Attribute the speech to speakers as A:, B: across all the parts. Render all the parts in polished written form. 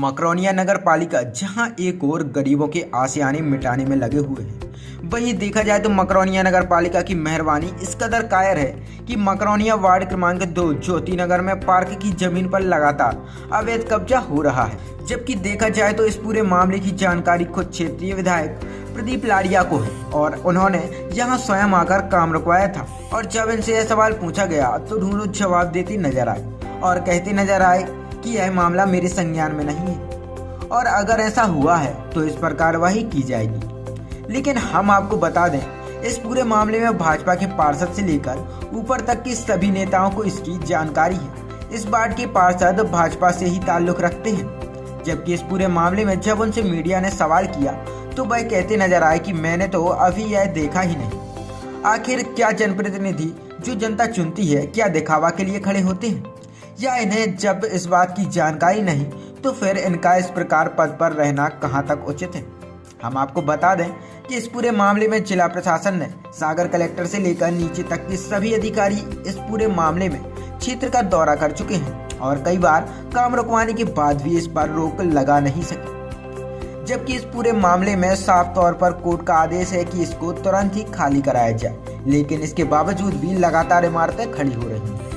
A: मकरोनिया नगर पालिका जहां एक और गरीबों के आशियाने मिटाने में लगे हुए हैं, वहीं देखा जाए तो मकरोनिया नगर पालिका की मेहरबानी इस कदर कायर है कि मकरोनिया वार्ड क्रमांक 2 ज्योति नगर में पार्क की जमीन पर लगातार अवैध कब्जा हो रहा है। जबकि देखा जाए तो इस पूरे मामले की जानकारी खुद क्षेत्रीय विधायक प्रदीप लाड़िया को है और उन्होंने यहां स्वयं आकर काम रुकवाया था। और जब इनसे यह सवाल पूछा गया तो ढूंढू जवाब देती नजर आए और कहते नजर आए कि यह मामला मेरे संज्ञान में नहीं है और अगर ऐसा हुआ है तो इस पर कार्रवाई की जाएगी। लेकिन हम आपको बता दें, इस पूरे मामले में भाजपा के पार्षद से लेकर ऊपर तक के सभी नेताओं को इसकी जानकारी है। इस वार्ड के पार्षद भाजपा से ही ताल्लुक रखते हैं। जबकि इस पूरे मामले में जब उनसे मीडिया ने सवाल किया तो वह कहते नजर आए कि मैंने तो अभी यह देखा ही नहीं। आखिर क्या जनप्रतिनिधि जो जनता चुनती है क्या दिखावा के लिए खड़े होते हैं, या इन्हें जब इस बात की जानकारी नहीं तो फिर इनका इस प्रकार पद पर रहना कहां तक उचित है। हम आपको बता दें कि इस पूरे मामले में जिला प्रशासन ने सागर कलेक्टर से लेकर नीचे तक के सभी अधिकारी इस पूरे मामले में क्षेत्र का दौरा कर चुके हैं और कई बार काम रुकवाने के बाद भी इस पर रोक लगा नहीं सके। जबकि इस पूरे मामले में साफ तौर पर कोर्ट का आदेश है कि इसको तुरंत ही खाली कराया जाए, लेकिन इसके बावजूद भी लगातार इमारतें खड़ी हो रही हैं।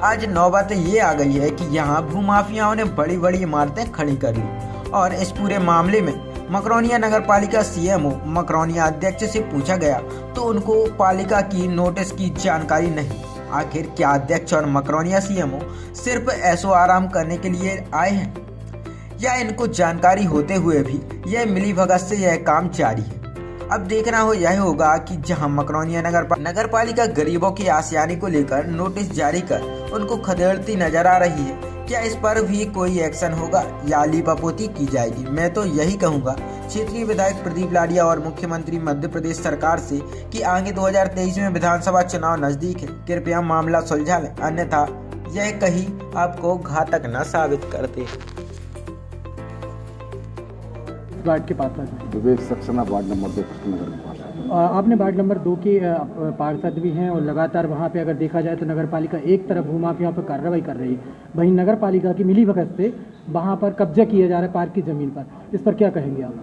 A: आज नौबत ये आ गई है कि यहाँ भूमाफियाओं ने बड़ी बड़ी इमारतें खड़ी कर ली और इस पूरे मामले में मकरोनिया नगर पालिका सीएमओ मकरोनिया अध्यक्ष से पूछा गया तो उनको पालिका की नोटिस की जानकारी नहीं। आखिर क्या अध्यक्ष और मकरोनिया सीएमओ सिर्फ ऐसो आराम करने के लिए आए हैं, या इनको जानकारी होते हुए भी यह मिलीभगत से यह काम जारी है। अब देखना हो यह होगा कि जहां मकरोनिया नगर पालिका गरीबों के आशियाने को लेकर नोटिस जारी कर उनको खदेड़ती नजर आ रही है, क्या इस पर भी कोई एक्शन होगा या लीपापोती की जाएगी। मैं तो यही कहूंगा क्षेत्रीय विधायक प्रदीप लाड़िया और मुख्यमंत्री मध्य प्रदेश सरकार से कि आगे 2023 में विधानसभा चुनाव नजदीक है, कृपया मामला सुलझा लें, अन्यथा यह कहीं आपको घातक न साबित कर दे।
B: वार्ड के पास
C: विवेक सक्सेना वार्ड नंबर 2 कृष्णनगर के पास।
B: आपने वार्ड नंबर 2 के पार्षद भी हैं और लगातार वहाँ पे अगर देखा जाए तो नगर पालिका एक तरफ भूमाफियाओं पर कार्रवाई कर रही है, वहीं नगर पालिका की मिलीभगत से वहाँ पर कब्जा किया जा रहा है पार्क की ज़मीन पर। इस पर क्या कहेंगे आप?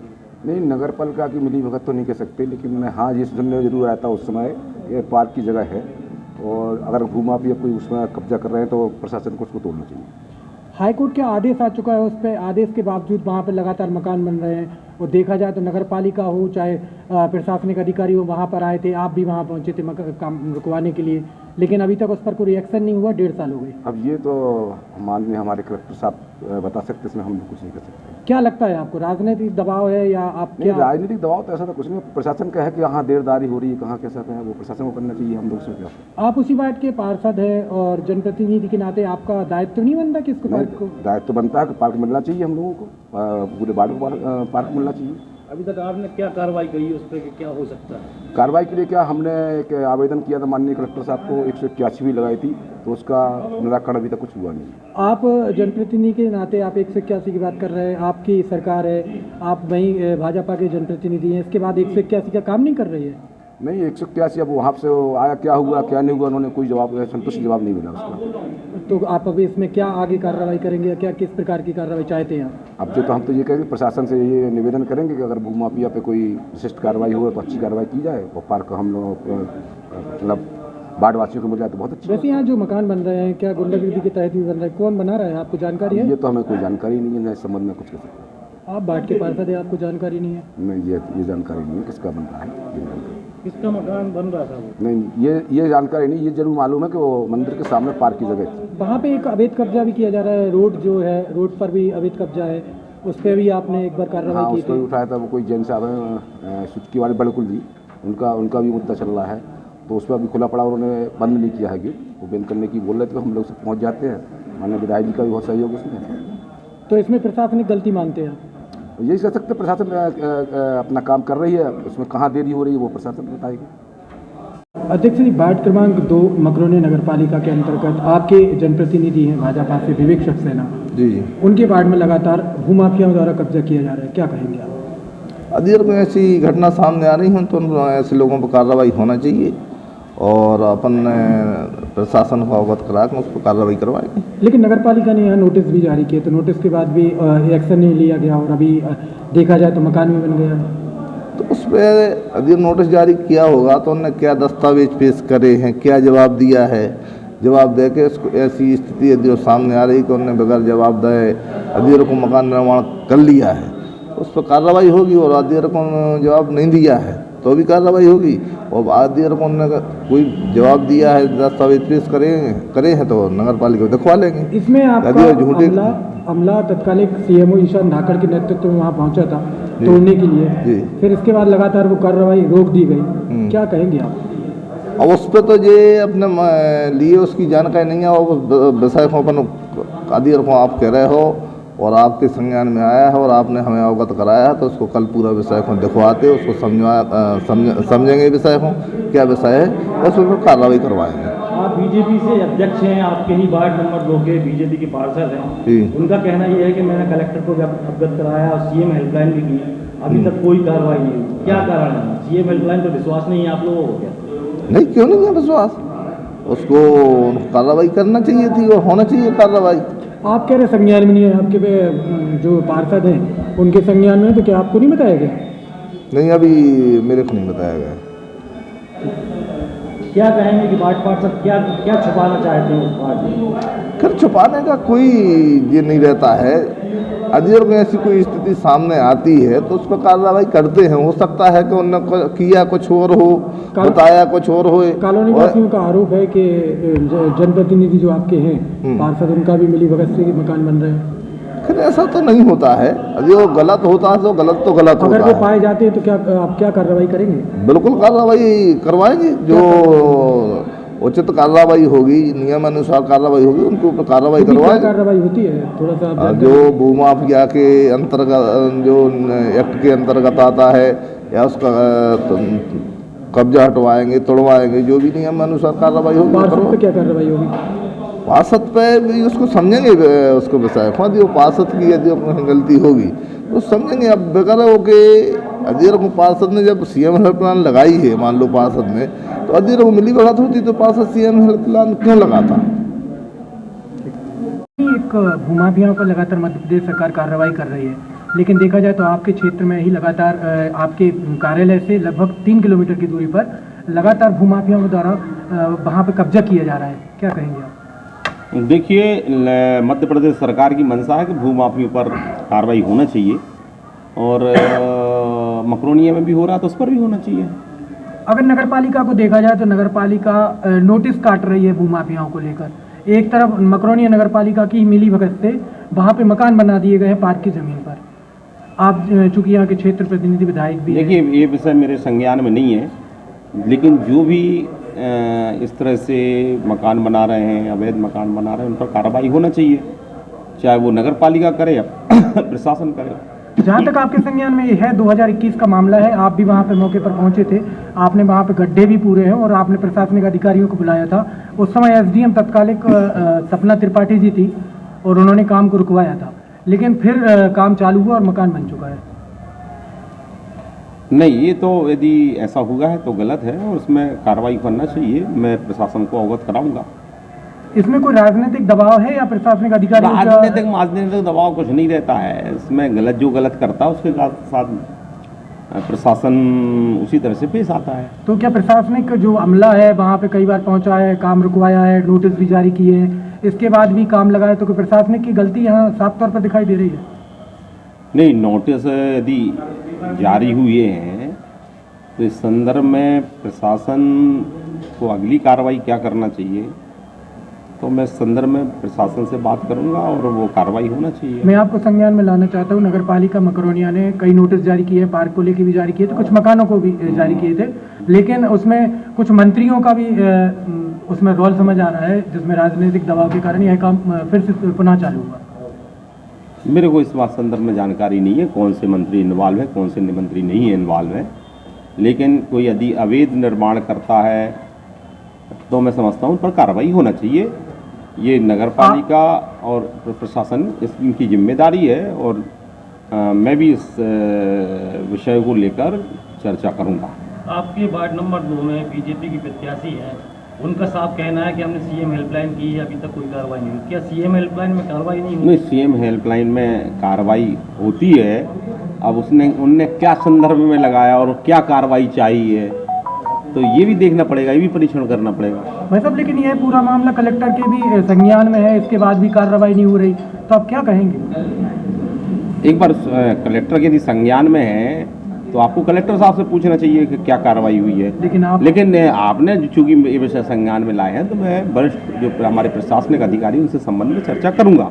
C: नहीं, नगर पालिका की मिलीभगत तो नहीं कह सकते, लेकिन हाँ ये सुनने जरूर आया था उस समय ये पार्क की जगह है और अगर भूमाफिया कोई उसमें कब्जा कर रहे हैं तो प्रशासन को उसको तोड़ना चाहिए।
B: हाईकोर्ट का आदेश आ चुका है, उस पर आदेश के बावजूद वहाँ पर लगातार मकान बन रहे हैं और देखा जाए तो नगर पालिका हो चाहे प्रशासनिक अधिकारी हो वहाँ पर आए थे, आप भी वहाँ पहुँचे थे काम रुकवाने के लिए, लेकिन अभी तक उस पर कोई रिएक्शन नहीं हुआ। 1.5 साल हो गए। अब
C: ये तो माननीय हमारे कलेक्टर साहब बता सकते, इसमें हम कुछ नहीं कर सकते।
B: क्या लगता है आपको, राजनीतिक दबाव है या आप?
C: नहीं, राजनीतिक दबाव तो ऐसा तो कुछ नहीं, प्रशासन का है कि यहाँ देरदारी हो रही है, कहाँ कैसा है वो प्रशासन को करना चाहिए, हम लोग से क्या।
B: आप उसी वार्ड के पार्षद हैं और जनप्रतिनिधि के नाते आपका दायित्व नहीं बनता कि इसको
C: दायित्व बनता है कि पार्क मिलना चाहिए हम लोगों को, पूरे वार्ड को पार्क मिलना चाहिए।
B: अभी तक आपने क्या कार्रवाई करी है उस पर, क्या हो सकता है?
C: कार्रवाई के लिए क्या हमने एक आवेदन किया था माननीय कलेक्टर साहब को, 181 भी लगाई थी, तो उसका निराकरण अभी तक कुछ हुआ नहीं।
B: आप जनप्रतिनिधि के नाते आप 181 की बात कर रहे हैं, आपकी सरकार है, आप वहीं भाजपा के जनप्रतिनिधि हैं, इसके बाद 181 का काम नहीं कर रही है?
C: नहीं, 181 अब वहाँ से आया, क्या हुआ क्या नहीं हुआ, उन्होंने कोई जवाब संतुष्ट जवाब नहीं मिला उसका।
B: तो आप अभी इसमें क्या आगे कार्रवाई करेंगे, क्या किस प्रकार की कार्रवाई चाहते हैं आप?
C: अब जो तो हम तो ये कहेंगे, प्रशासन से ये निवेदन करेंगे कि अगर भूमाफिया पे कोई विशिष्ट कार्रवाई हो तो अच्छी कार्रवाई की जाए और पार्क हम लोग मतलब वार्ड वासियों को मिल जाए तो बहुत अच्छा।
B: वैसे यहाँ जो मकान बन रहे हैं क्या गुंडागर्दी के तहत भी बन रहे हैं, कौन बना रहा है, आपको जानकारी है?
C: ये तो हमें कोई जानकारी नहीं है, इस संबंध में कुछ कर सकते।
B: आप वार्ड के पार्षद हैं, आपको जानकारी नहीं है?
C: नहीं, ये जानकारी नहीं है किसका बन रहा है,
B: किसका मकान बन रहा था वो?
C: नहीं, ये जानकारी नहीं, ये जरूर मालूम है कि वो मंदिर के सामने पार्क की जगह थी।
B: वहाँ पे एक अवैध कब्जा भी किया जा रहा है, रोड जो है रोड पर भी अवैध कब्जा है, उस पर भी आपने एक बार कार्रवाई की थी?
C: उठाया था, वो कोई जैन साहब हैं सुचकी वाले बड़कुल जी, उनका भी मुद्दा चल रहा है, तो उस पर अभी खुला पड़ा, उन्होंने बंद नहीं किया है गेट, वो बंद करने की बोल रहे थे, हम लोग सब पहुँच जाते हैं, माननीय विधायक जी का भी बहुत सहयोग उसमें।
B: तो इसमें प्रशासनिक गलती मानते हैं?
C: यही कह सकते, प्रशासन अपना काम कर रही है, उसमें कहाँ देरी हो रही है वो प्रशासन बताएगी।
B: अध्यक्ष जी, वार्ड क्रमांक 2 मकरोनिया नगर पालिका के अंतर्गत आपके जनप्रतिनिधि हैं भाजपा से विवेक सक्सेना
D: जी,
B: उनके वार्ड में लगातार भूमाफियाओं द्वारा कब्जा किया जा रहा है, क्या कहेंगे आप?
D: अगर ऐसी घटना सामने आ रही हो तो ऐसे लोगों पर कार्रवाई होना चाहिए और अपन प्रशासन को अवगत करा के उस पर कार्रवाई करवाएंगे।
B: लेकिन नगर पालिका ने यहाँ नोटिस भी जारी किए, तो नोटिस के बाद भी एक्शन नहीं लिया गया और अभी देखा जाए तो मकान भी बन गया है।
D: तो उस पर यदि नोटिस जारी किया होगा तो उन्होंने क्या दस्तावेज पेश करे हैं, क्या जवाब दिया है, जवाब दे के उसको ऐसी स्थिति यदि वो सामने आ रही कि उन्होंने बगैर जवाब दे अधीर को मकान निर्माण कर लिया है तो उस पर कार्रवाई होगी, और अधीर को जवाब नहीं दिया है तो भी कार्रवाई होगी। और अधीर को उन्होंने कोई जवाब दिया है, दस्तावेज पेश करे हैं तो नगर पालिका को दिखवा लेंगे।
B: इसमें आपका अमला तत्कालिक सीएमओ ईशान धाकड़ के नेतृत्व में वहाँ पहुँचा था तोड़ने के लिए, फिर इसके बाद लगातार वो कार्रवाई रोक दी गई, क्या कहेंगे आप?
D: अब उस पर तो ये अपने लिए उसकी जानकारी नहीं है, और विषय को अपन अधीर को आप कह रहे हो और आपके संज्ञान में आया है और आपने हमें अवगत कराया है, तो उसको कल पूरा विषय को दिखवाते उसको समझेंगे विषय को क्या विषय है और उस पर कार्रवाई करवाएंगे।
E: आप बीजेपी से अध्यक्ष हैं, आपके ही वार्ड नंबर 2 के बीजेपी के पार्षद हैं, उनका कहना यह है कि मैंने कलेक्टर को अवगत कराया और सीएम हेल्पलाइन भी की, अभी तक कोई कार्रवाई नहीं हुई, क्या कारण है? सीएम हेल्पलाइन पर विश्वास नहीं है आप लोगों को क्या?
D: नहीं, क्यों नहीं है विश्वास, उसको कार्रवाई करना चाहिए थी और होना चाहिए कार्रवाई।
B: आप कह रहे संज्ञान में नहीं है, आपके जो पार्षद हैं उनके संज्ञान में है, तो क्या आपको नहीं बताया गया?
D: नहीं, अभी मेरे को नहीं बताया गया।
E: क्या कहेंगे कि वार्ड पार्षद क्या छुपाना चाहते हैं उस वार्ड में?
D: खैर छुपाने का कोई ये नहीं रहता है, अधीर में ऐसी कोई स्थिति सामने आती है तो उस पर कार्रवाई करते हैं। हो सकता है कि उन्होंने किया कुछ और हो, बताया कुछ और हो।
B: कॉलोनी वासियों का आरोप है कि जनप्रतिनिधि जो आपके हैं पार्षद, उनका भी मिली भगत से मकान बन रहे हैं।
D: खैर ऐसा तो नहीं होता है, यदि वो गलत होता है तो गलत होता है।
B: अगर वो पाए जाते हैं तो क्या आप क्या कार्रवाई करेंगे?
D: बिल्कुल कार्रवाई करवाएंगे, जो उचित कार्रवाई होगी, नियम अनुसार कार्रवाई होगी, उनके ऊपर कार्रवाई करवाएंगे।
B: कार्रवाई होती है थोड़ा सा
D: जो भूमाफिया के अंतर्गत, जो एक्ट के अंतर्गत आता है, या उसका कब्जा हटवाएंगे, तोड़वाएंगे, जो भी नियम अनुसार कार्रवाई होगी।
B: पार्षद पे क्या कार्रवाई होगी?
D: पार्षद पे भी उसको समझेंगे, उसको विषय यदि वो पार्षद की यदि गलती होगी तो समझेंगे। अब बेकार हो कि अधीर को पार्षद ने जब सीएम हेल्पलाइन लगाई है, मान लो पार्षद ने, तो अधीर को मिली भगत होती तो पार्षद सीएम हेल्पलाइन क्यों लगाता?
B: एक भूमाफियाओं पर लगातार मध्य प्रदेश सरकार कार्रवाई कर रही है, लेकिन देखा जाए तो आपके क्षेत्र में ही लगातार आपके कार्यालय से लगभग 3 किलोमीटर की दूरी पर लगातार भूमाफियाओं के द्वारा वहाँ पर कब्जा किया जा रहा है, क्या कहेंगे आप?
F: देखिए, मध्य प्रदेश सरकार की मंशा है कि भूमाफियों पर कार्रवाई होना चाहिए, और मकरोनिया में भी हो रहा है तो उस पर भी होना चाहिए।
B: अगर नगर पालिका को देखा जाए तो नगर पालिका नोटिस काट रही है भूमाफियाओं को लेकर। एक तरफ मकरोनिया नगर पालिका की मिली भगत से वहाँ पे मकान बना दिए गए हैं पार्क की ज़मीन पर। आप चूँकि यहाँ के क्षेत्र प्रतिनिधि विधायक भी,
F: देखिए ये विषय मेरे संज्ञान में नहीं है, लेकिन जो भी इस तरह से मकान बना रहे हैं, अवैध मकान बना रहे हैं, उन पर कार्रवाई होना चाहिए, चाहे वो नगर पालिका करे या प्रशासन करे।
B: जहाँ तक आपके संज्ञान में ये है, 2021 का मामला है, आप भी वहाँ पे मौके पर पहुँचे थे, आपने वहाँ पे गड्ढे भी पूरे हैं और आपने प्रशासनिक अधिकारियों को बुलाया था। उस समय एसडीएम तत्कालिक सपना त्रिपाठी जी थी और उन्होंने काम को रुकवाया था, लेकिन फिर काम चालू हुआ और मकान बन चुका है।
F: नहीं, ये तो यदि ऐसा हुआ है तो गलत है और उसमें कार्रवाई करना चाहिए। मैं प्रशासन को अवगत कराऊंगा।
B: इसमें कोई राजनीतिक दबाव है या प्रशासनिक अधिकारी?
F: राजनीतिक दबाव कुछ नहीं रहता है इसमें। गलत जो गलत करता है उसके साथ प्रशासन उसी तरह से पेश आता है।
B: तो क्या प्रशासनिक जो अमला है वहाँ पे कई बार पहुँचा है, काम रुकवाया है, नोटिस भी जारी किए हैं, इसके बाद भी काम लगाए, तो कोई प्रशासनिक की गलती यहाँ साफ तौर पर दिखाई दे रही है?
F: नहीं, नोटिस यदि जारी हुए हैं तो इस संदर्भ में प्रशासन को अगली कार्रवाई क्या करना चाहिए, तो मैं इस संदर्भ में प्रशासन से बात करूंगा और वो कार्रवाई होना चाहिए।
B: मैं आपको संज्ञान में लाना चाहता हूँ, नगर पालिका मकरोनिया ने कई नोटिस जारी किए, पार्क को लेकर भी जारी किए थे, कुछ मकानों को भी जारी किए थे, लेकिन उसमें कुछ मंत्रियों का भी उसमें रोल समझ आ रहा है, जिसमें राजनीतिक दबाव के कारण यह काम फिर से पुनः चालू हुआ।
F: मेरे को इस बात संदर्भ में जानकारी नहीं है कौन से मंत्री इन्वॉल्व है, कौन से मंत्री नहीं है इन्वॉल्व है, लेकिन कोई यदि अवैध निर्माण करता है तो मैं समझता हूँ उन पर कार्रवाई होना चाहिए। ये नगर पालिका और प्रशासन इनकी जिम्मेदारी है और मैं भी इस विषय को लेकर चर्चा करूँगा।
E: आपके वार्ड नंबर 2 में बीजेपी की प्रत्याशी है, उनका साफ कहना है कि हमने सीएम हेल्पलाइन की है, अभी तक कोई कार्रवाई नहीं हुई। क्या सीएम हेल्पलाइन में कार्रवाई नहीं हुई?
F: नहीं, सीएम हेल्पलाइन में कार्रवाई होती है। अब उनने क्या संदर्भ में लगाया और क्या कार्रवाई चाहिए, तो ये भी देखना पड़ेगा, ये भी परीक्षण करना पड़ेगा
B: भाई साहब। लेकिन यह पूरा मामला कलेक्टर के भी संज्ञान में है, इसके बाद भी कार्रवाई नहीं हो रही, तो आप क्या कहेंगे?
F: एक बार कलेक्टर के यदि संज्ञान में है तो आपको कलेक्टर साहब से पूछना चाहिए कि क्या कार्रवाई हुई है। लेकिन आपने चूंकि ये विषय संज्ञान में लाए हैं, तो मैं वरिष्ठ जो हमारे प्रशासनिक अधिकारी उनसे संबंध में चर्चा करूंगा।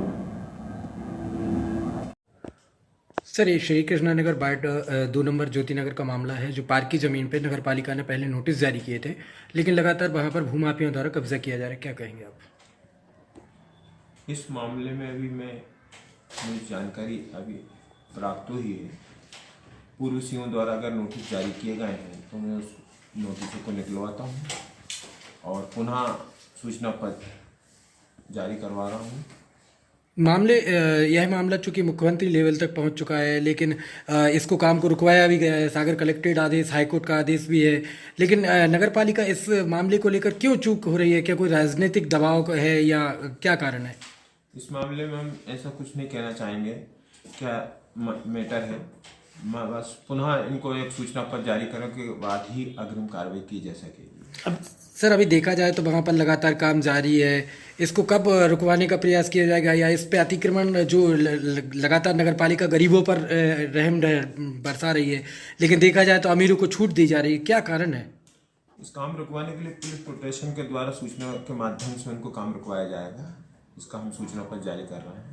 B: सर, ये श्री कृष्णा नगर वार्ड 2 नंबर ज्योति नगर का मामला है, जो पार्क की ज़मीन पे नगर पालिका ने पहले नोटिस जारी किए थे, लेकिन लगातार वहाँ पर भूमाफियों द्वारा कब्जा किया जा रहा है। क्या कहेंगे आप?
G: इस मामले में अभी मुझे जानकारी अभी प्राप्त हुई है। पूर्व सीओ द्वारा अगर नोटिस जारी किए गए हैं तो मैं उस नोटिस को निकलवाता हूँ और पुनः सूचना पत्र जारी करवा रहा हूँ।
B: यह मामला चूंकि मुख्यमंत्री लेवल तक पहुंच चुका है, लेकिन इसको काम को रुकवाया भी गया है। सागर कलेक्ट्रेट आदेश, हाईकोर्ट का आदेश भी है, लेकिन नगर पालिका इस मामले को लेकर क्यों चूक हो रही है? क्या कोई राजनीतिक दबाव है या क्या कारण है?
G: इस मामले में हम ऐसा कुछ नहीं कहना चाहेंगे क्या मैटर है। मैं बस पुनः इनको एक सूचना पत्र जारी करने के बाद ही अग्रिम कार्रवाई की जा सकेगी।
B: अब सर, अभी देखा जाए तो वहाँ पर लगातार काम जारी है, इसको कब रुकवाने का प्रयास किया जाएगा, या इस पे अतिक्रमण जो लगातार नगर पालिका गरीबों पर रहम बरसा रही है, लेकिन देखा जाए तो अमीरों को छूट दी जा रही है, क्या कारण है?
G: इस काम रुकवाने के लिए पुलिस प्रोटेक्शन के द्वारा सूचना के माध्यम से उनको काम रुकवाया जाएगा। इसका हम सूचना पत्र जारी कर रहे हैं।